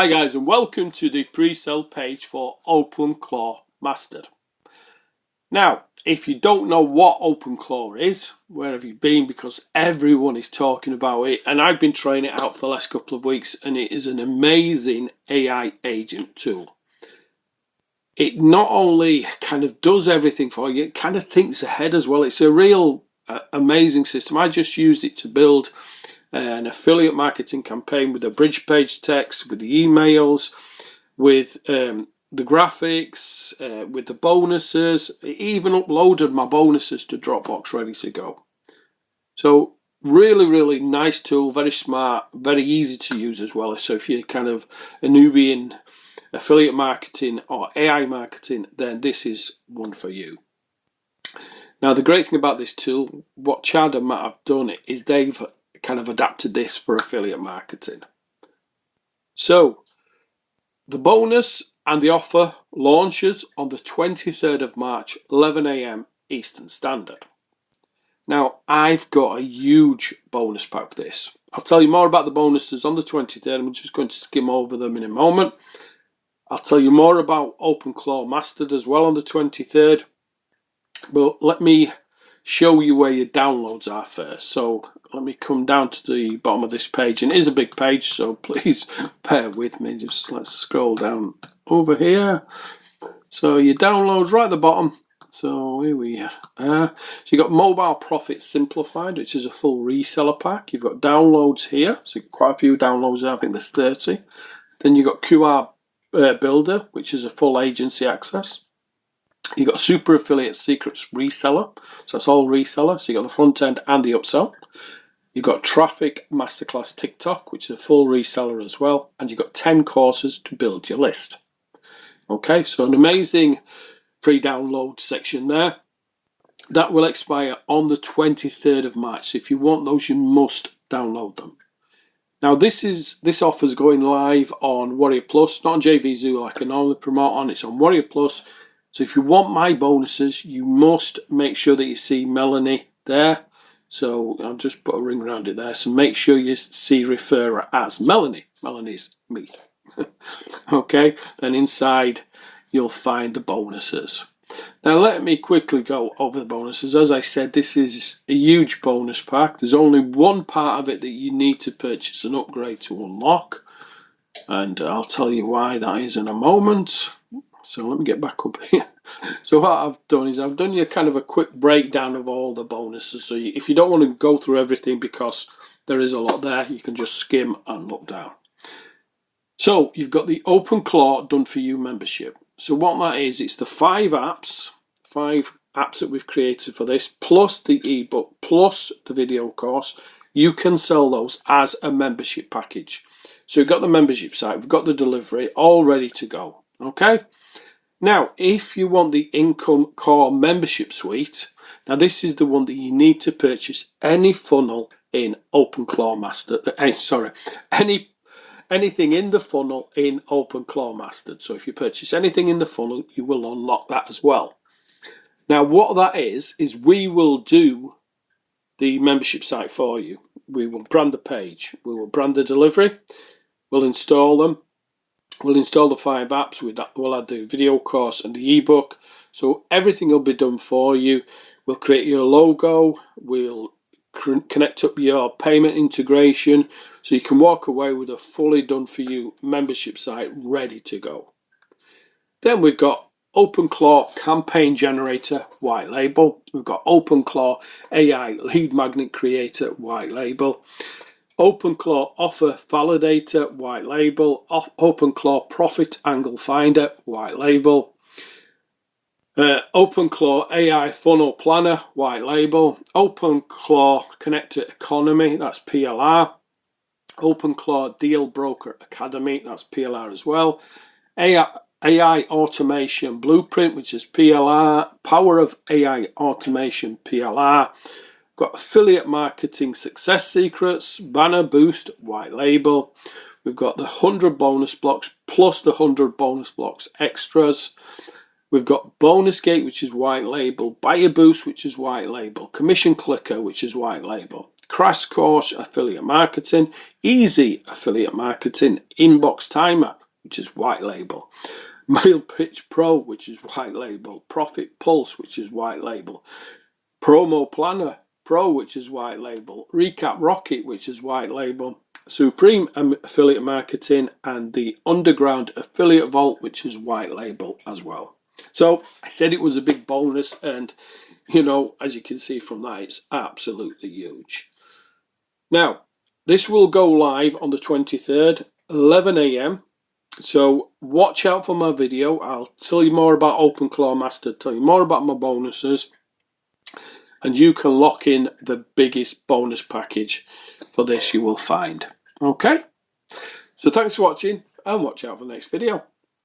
Hi guys, and welcome to the pre-sale page for OpenClaw Mastered. Now, if you don't know what OpenClaw is, where have you been? Because everyone is talking about it, and I've been trying it out for the last couple of weeks, and it is an amazing AI agent tool. It not only kind of does everything for you, it kind of thinks ahead as well. It's a real amazing system. I just used it to build an affiliate marketing campaign with the bridge page text, with the emails, with the graphics, with the bonuses. It even uploaded my bonuses to Dropbox ready to go. So really nice tool, very smart, very easy to use as well. So if you're kind of a newbie in affiliate marketing or AI marketing, then this is one for you. Now the great thing about this tool, what Chad and Matt have done is they've kind of adapted this for affiliate marketing. So the bonus and the offer launches on the 23rd of March, 11 AM Eastern Standard. Now I've got a huge bonus pack for this. I'll tell you more about the bonuses on the 23rd. I'm just going to skim over them in a moment. I'll tell you more about OpenClaw Mastered as well on the 23rd. But let me show you where your downloads are first. So let me come down to the bottom of this page, and it is a big page, so please bear with me. Just let's scroll down over here. So your downloads right at the bottom. So here we are. So you've got Mobile Profit Simplified, which is a full reseller pack. You've got downloads here, so you've got quite a few downloads there. I think there's 30. Then you've got QR Builder, which is a full agency access. You've got Super Affiliate Secrets Reseller, so that's all reseller. So you've got the front end and the upsell. You've got Traffic Masterclass TikTok, which is a full reseller as well. And you've got 10 courses to build your list. Okay, so an amazing free download section there. That will expire on the 23rd of March. So if you want those, you must download them. Now this offer is going live on Warrior Plus, not on JVZoo like I normally promote on. It's on Warrior Plus. So if you want my bonuses, you must make sure that you see Melanie there. So I'll just put a ring around it there. So make sure you see referrer as Melanie. Melanie's me. Okay, then inside you'll find the bonuses. Now let me quickly go over the bonuses. As I said, this is a huge bonus pack. There's only one part of it that you need to purchase an upgrade to unlock. And I'll tell you why that is in a moment. So let me get back up here. So what I've done is I've done you kind of a quick breakdown of all the bonuses. So if you don't want to go through everything because there is a lot there, you can just skim and look down. So you've got the OpenClaw Done For You membership. So what that is, it's the 5 apps that we've created for this, plus the ebook, plus the video course. You can sell those as a membership package. So we've got the membership site, we've got the delivery, all ready to go. Okay? Now, if you want the Income Core Membership Suite, now this is the one that you need to purchase any funnel in OpenClaw Master. Anything in the funnel in OpenClaw Mastered. So if you purchase anything in the funnel, you will unlock that as well. Now, what that is we will do the membership site for you. We will brand the page. We will brand the delivery. We'll install them. We'll install the 5 apps. We'll add the video course and the ebook. So everything will be done for you. We'll create your logo. We'll connect up your payment integration. So you can walk away with a fully done for you membership site ready to go. Then we've got OpenClaw Campaign Generator white label. We've got OpenClaw AI Lead Magnet Creator white label. OpenClaw Offer Validator white label, OpenClaw Profit Angle Finder white label, OpenClaw AI Funnel Planner white label, OpenClaw Connector Economy, that's PLR, OpenClaw Deal Broker Academy, that's PLR as well, AI Automation Blueprint, which is PLR, Power of AI Automation PLR. Got Affiliate Marketing Success Secrets, Banner Boost, white label. We've got the 100 bonus blocks plus the 100 bonus blocks extras. We've got Bonus Gate, which is white label. Buyer Boost, which is white label. Commission Clicker, which is white label. Crash Course Affiliate Marketing, Easy Affiliate Marketing, Inbox Timer, which is white label, Mail Pitch Pro, which is white label, Profit Pulse, which is white label, Promo Planner Pro, which is white label, Recap Rocket, which is white label, Supreme Affiliate Marketing, and the Underground Affiliate Vault, which is white label as well. So I said it was a big bonus, and you know, as you can see from that, it's absolutely huge. Now, this will go live on the 23rd, 11 AM. So watch out for my video. I'll tell you more about OpenClaw Master, tell you more about my bonuses, and you can lock in the biggest bonus package for this you will find. Okay? So thanks for watching, and watch out for the next video.